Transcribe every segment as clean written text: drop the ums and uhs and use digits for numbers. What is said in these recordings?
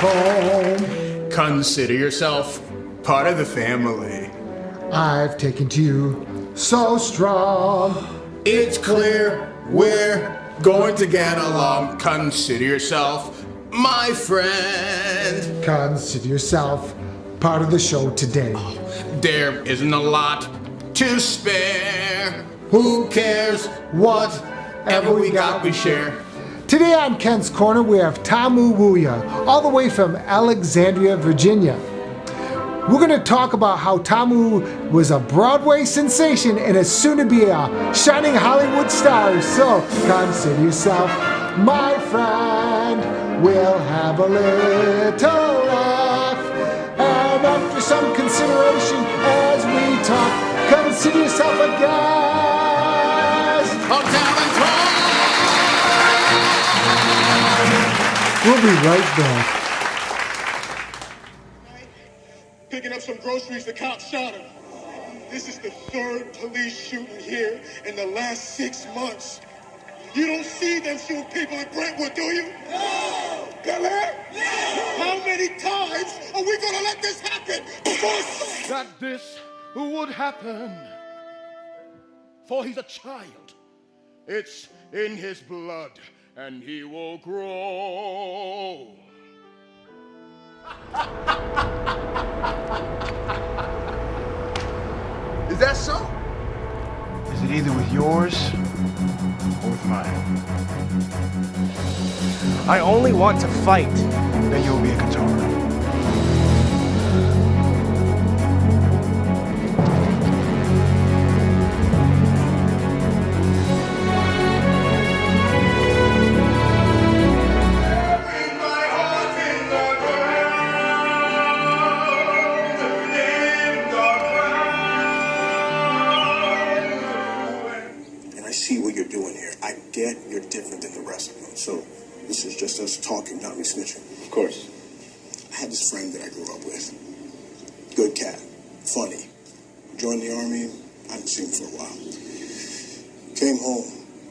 home. Consider yourself part of the family. I've taken to you so strong. It's clear we're going to get along. Consider yourself my friend. Consider yourself part of the show today. There isn't a lot to spare. Who cares? Whatever we got, we share. Today on Ken's Corner, we have Taamu Wuya, all the way from Alexandria, Virginia. We're going to talk about how Taamu was a Broadway sensation and is soon to be a shining Hollywood star. So consider yourself my friend. We'll have a little laugh. And after some consideration as we talk, consider yourself a guest. We'll be right back. Picking up some groceries, the cops shot him. This is the third police shooting here in the last 6 months. You don't see them shoot people in Brentwood, do you? No! Bel Air? No! How many times are we gonna let this happen? That this would happen, for he's a child. It's in his blood, and he will grow. Is that so? Is it either with yours or with mine? I only want to fight, then you'll be a guitar. See what you're doing here. I get you're different than the rest of them. So this is just us talking, not me snitching. Of course. I had this friend that I grew up with. Good cat. Funny. Joined the army. I hadn't seen him for a while. Came home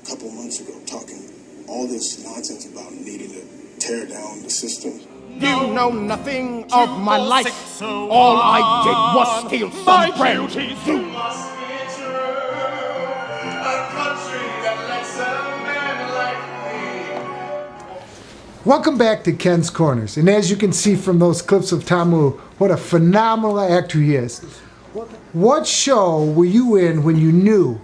a couple months ago talking all this nonsense about needing to tear down the system. You know nothing of my life. All I did was steal some bread. Welcome back to Ken's Corners. And as you can see from those clips of Taamu, what a phenomenal actor he is. What show were you in when you knew,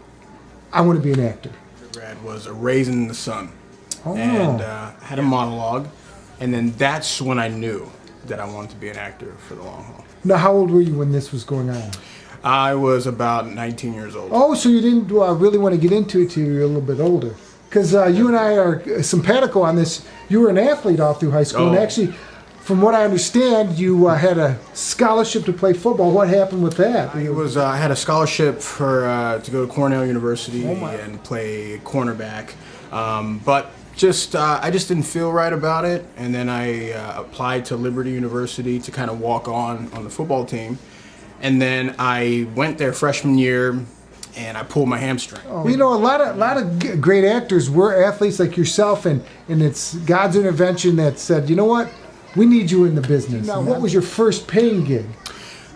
I want to be an actor? Brad was a Raisin in the Sun. Oh. And had a monologue. And then that's when I knew that I wanted to be an actor for the long haul. Now, how old were you when this was going on? I was about 19 years old. Oh, so you didn't really want to get into it till you were a little bit older. Because you and I are simpatico on this. You were an athlete all through high school. And actually, from what I understand, you had a scholarship to play football. What happened with that? I had a scholarship to go to Cornell University and play cornerback. But I just didn't feel right about it. And then I applied to Liberty University to kind of walk on the football team. And then I went there freshman year, and I pulled my hamstring. Oh. You know, a lot of great actors were athletes like yourself, and it's God's intervention that said, you know what, we need you in the business. Now, what was your first paying gig?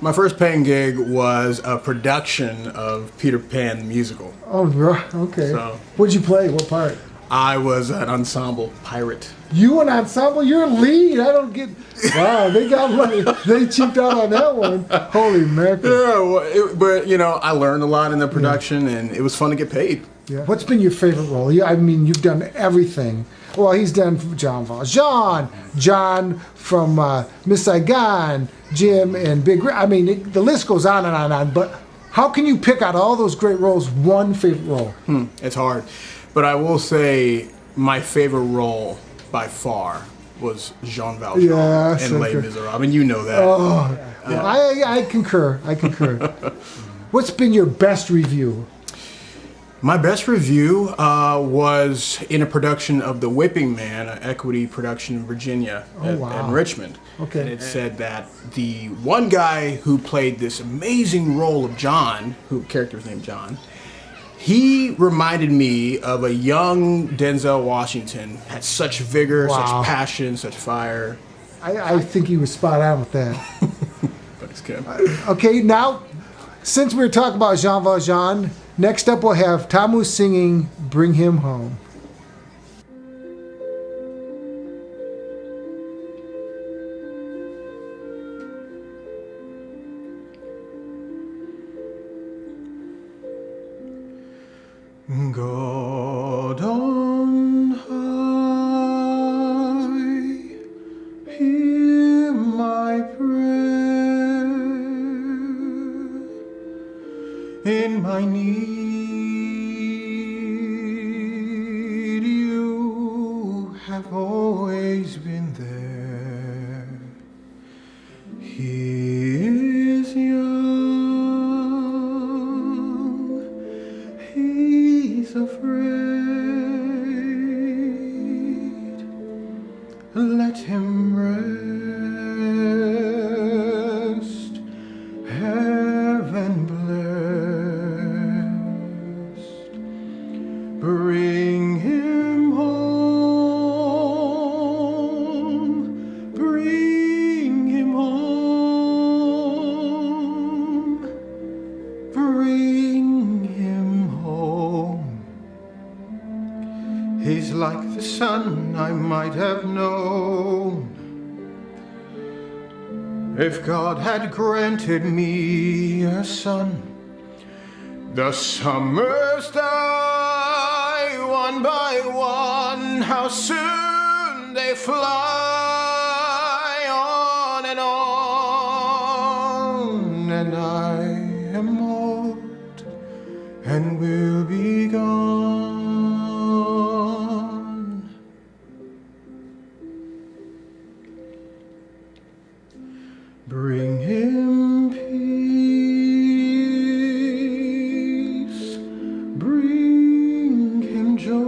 My first paying gig was a production of Peter Pan the musical. Oh, okay. So, what'd you play? What part? I was an ensemble pirate. You an ensemble? You're a lead. I don't get. Wow, they got money. They cheaped out on that one. Holy mackerel. Yeah, but you know, I learned a lot in the production, and it was fun to get paid. Yeah. What's been your favorite role? I mean, you've done everything. Well, he's done John Valjean, John from Miss Saigon, Jim, and Big. I mean, the list goes on and on and on. But how can you pick out all those great roles one favorite role? It's hard. But I will say my favorite role by far was Jean Valjean in Les Miserables. I mean, you know that. Oh, yeah. I concur. What's been your best review? My best review was in a production of The Whipping Man, an equity production in Virginia in Richmond. Okay. And it said that the one guy who played this amazing role of John, character was named John, he reminded me of a young Denzel Washington. Had such vigor, such passion, such fire. I think he was spot on with that. Thanks, Kim. Okay, now, since we were talking about Jean Valjean, next up we'll have Taamu singing Bring Him Home. God on high, hear my prayer. In my need, you have always been there. He is young, he's afraid. Let him rest, heaven blessed. Bring him home, bring him home, bring him home. He's like the sun I might have known if God had granted me a son. The summers die one by one, how soon they fly on, and I am old and will be gone. Bring him peace, bring him joy.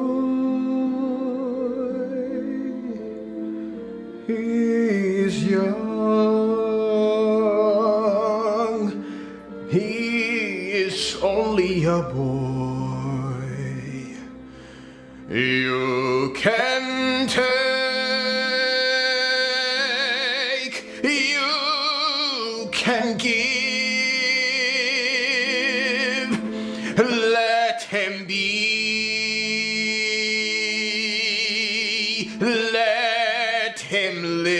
He is young, he is only a boy. You can take, you can give. Let him be, let him live.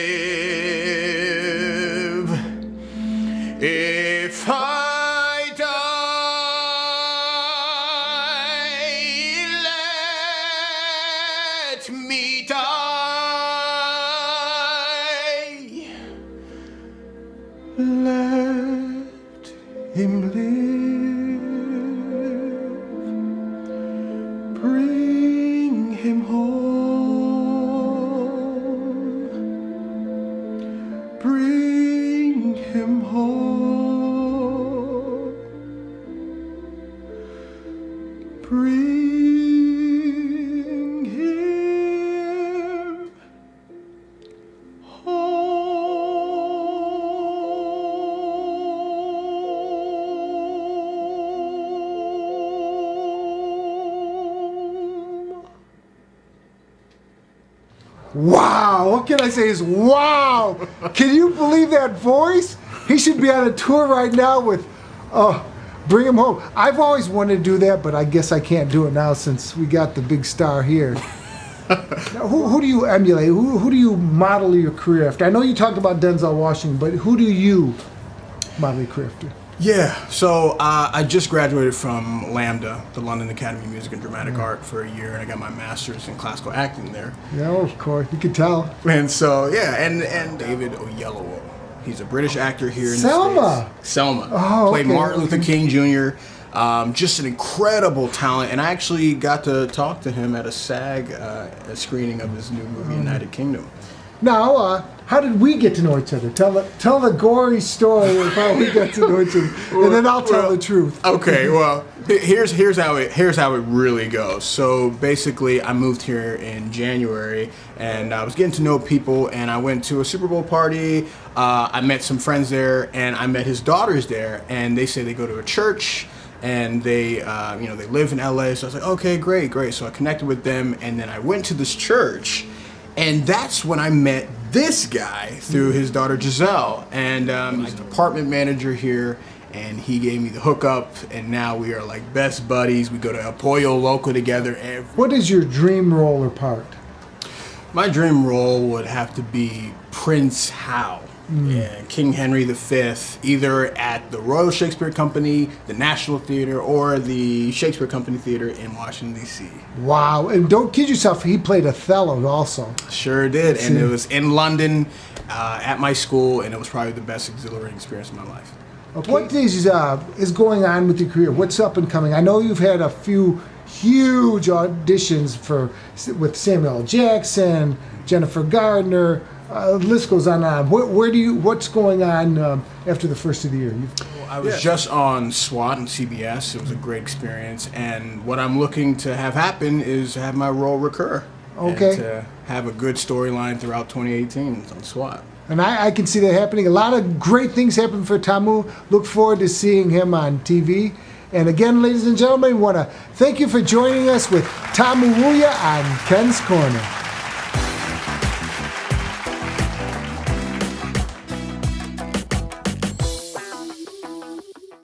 If I die, let me die. Let him live. Bring him home. Bring him home. Bring him home. Wow, what can I say is wow. Can you believe that voice? He should be on a tour right now with Bring Him Home. I've always wanted to do that, but I guess I can't do it now since we got the big star here. Now, who do you emulate? Who do you model your career after? I know you talked about Denzel Washington, but who do you model your career after? Yeah, so I just graduated from Lambda, the London Academy of Music and Dramatic Art, for a year, and I got my master's in classical acting there. Yeah, of course, you could tell. And so, yeah, and David Oyelowo. He's a British actor here in Selma. the States. Selma. Oh, Played okay, Martin Luther King Jr. Just an incredible talent, and I actually got to talk to him at a SAG a screening of his new movie, United Kingdom. Now, how did we get to know each other? Tell the gory story of how we got to know each other, and then I'll tell the truth. Okay, well, here's how it really goes. So basically, I moved here in January, and I was getting to know people, and I went to a Super Bowl party. I met some friends there, and I met his daughters there, and they say they go to a church. And they live in LA. So I was like, okay, great. So I connected with them, and then I went to this church, and that's when I met this guy through his daughter Giselle, and he's an apartment manager here, and he gave me the hookup, and now we are like best buddies. We go to El Pollo Loco together. What is your dream role or part? My dream role would have to be Prince Hal. Yeah, King Henry V, either at the Royal Shakespeare Company, the National Theater, or the Shakespeare Company Theater in Washington, D.C. Wow, and don't kid yourself, he played Othello also. Sure did, and it was in London at my school, and it was probably the best exhilarating experience of my life. Okay. What is going on with your career? What's up and coming? I know you've had a few huge auditions with Samuel L. Jackson, Jennifer Gardner. The list goes on and on. What's going on after the first of the year? I was just on SWAT on CBS. It was a great experience, and what I'm looking to have happen is have my role recur. Okay. And to have a good storyline throughout 2018 on SWAT. And I can see that happening. A lot of great things happen for Taamu. Look forward to seeing him on TV. And again, ladies and gentlemen, we want to thank you for joining us with Taamu Wuya on Ken's Corner.